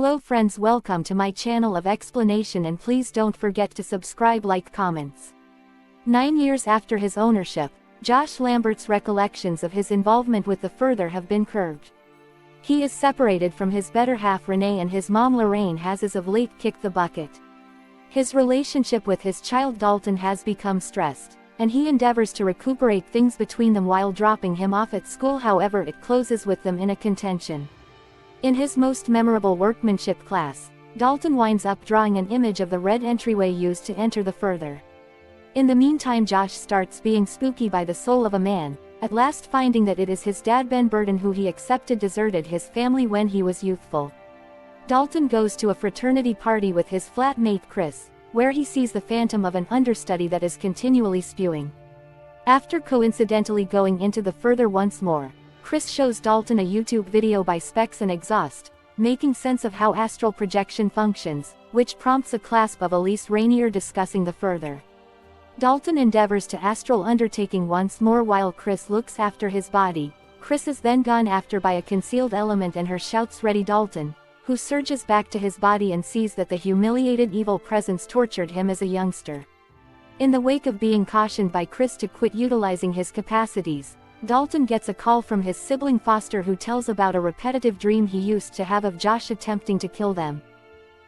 Hello friends, welcome to my channel of explanation, and please don't forget to subscribe, like, comments. 9 years after his ownership, Josh Lambert's recollections of his involvement with the Further have been curbed. He is separated from his better half Renee, and his mom Lorraine has as of late kicked the bucket. His relationship with his child Dalton has become stressed, and he endeavors to recuperate things between them while dropping him off at school. However, it closes with them in a contention. In his most memorable workmanship class, Dalton winds up drawing an image of the red entryway used to enter the Further. In the meantime, Josh starts being spooky by the soul of a man, at last finding that it is his dad Ben Burden, who he accepted deserted his family when he was youthful. Dalton goes to a fraternity party with his flatmate Chris, where he sees the phantom of an understudy that is continually spewing. After coincidentally going into the Further once more, Chris shows Dalton a YouTube video by Specs and Exhaust, making sense of how astral projection functions, which prompts a clasp of Elise Rainier discussing the Further. Dalton endeavors to astral undertaking once more while Chris looks after his body. Chris is then gone after by a concealed element, and her shouts ready Dalton, who surges back to his body and sees that the humiliated evil presence tortured him as a youngster. In the wake of being cautioned by Chris to quit utilizing his capacities, Dalton gets a call from his sibling Foster, who tells about a repetitive dream he used to have of Josh attempting to kill them.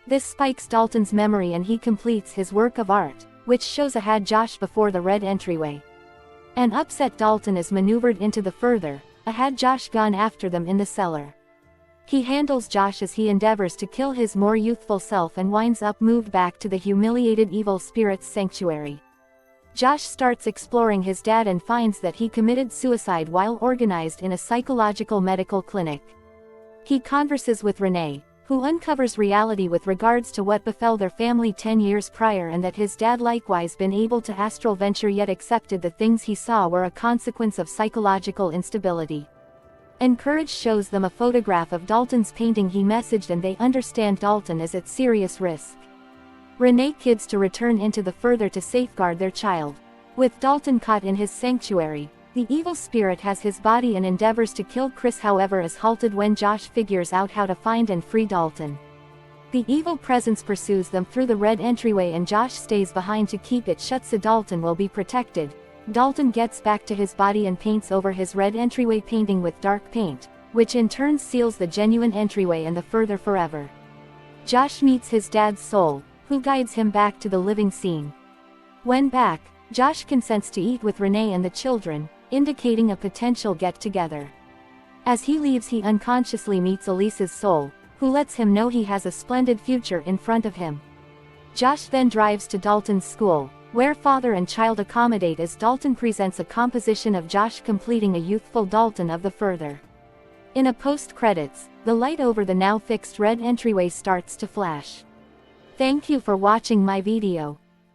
This spikes Dalton's memory and he completes his work of art, which shows a had Josh before the red entryway. An upset Dalton is maneuvered into the Further, a had Josh gone after them in the cellar. He handles Josh as he endeavors to kill his more youthful self and winds up moved back to the humiliated evil spirit's sanctuary. Josh starts exploring his dad and finds that he committed suicide while organized in a psychological medical clinic. He converses with Renee, who uncovers reality with regards to what befell their family 10 years prior, and that his dad likewise been able to astral venture, yet accepted the things he saw were a consequence of psychological instability. Encouraged shows them a photograph of Dalton's painting he messaged, and they understand Dalton is at serious risk. Renee kids to return into the Further to safeguard their child. With Dalton caught in his sanctuary, the evil spirit has his body and endeavors to kill Chris, however is halted when Josh figures out how to find and free Dalton. The evil presence pursues them through the red entryway and Josh stays behind to keep it shut so Dalton will be protected. Dalton gets back to his body and paints over his red entryway painting with dark paint, which in turn seals the genuine entryway and the Further forever. Josh meets his dad's soul, who guides him back to the living scene. When back, Josh consents to eat with Renee and the children, indicating a potential get-together. As he leaves, he unconsciously meets Elise's soul, who lets him know he has a splendid future in front of him. Josh then drives to Dalton's school, where father and child accommodate as Dalton presents a composition of Josh completing a youthful Dalton of the Further. In a post-credits, the light over the now fixed red entryway starts to flash. Thank you for watching my video.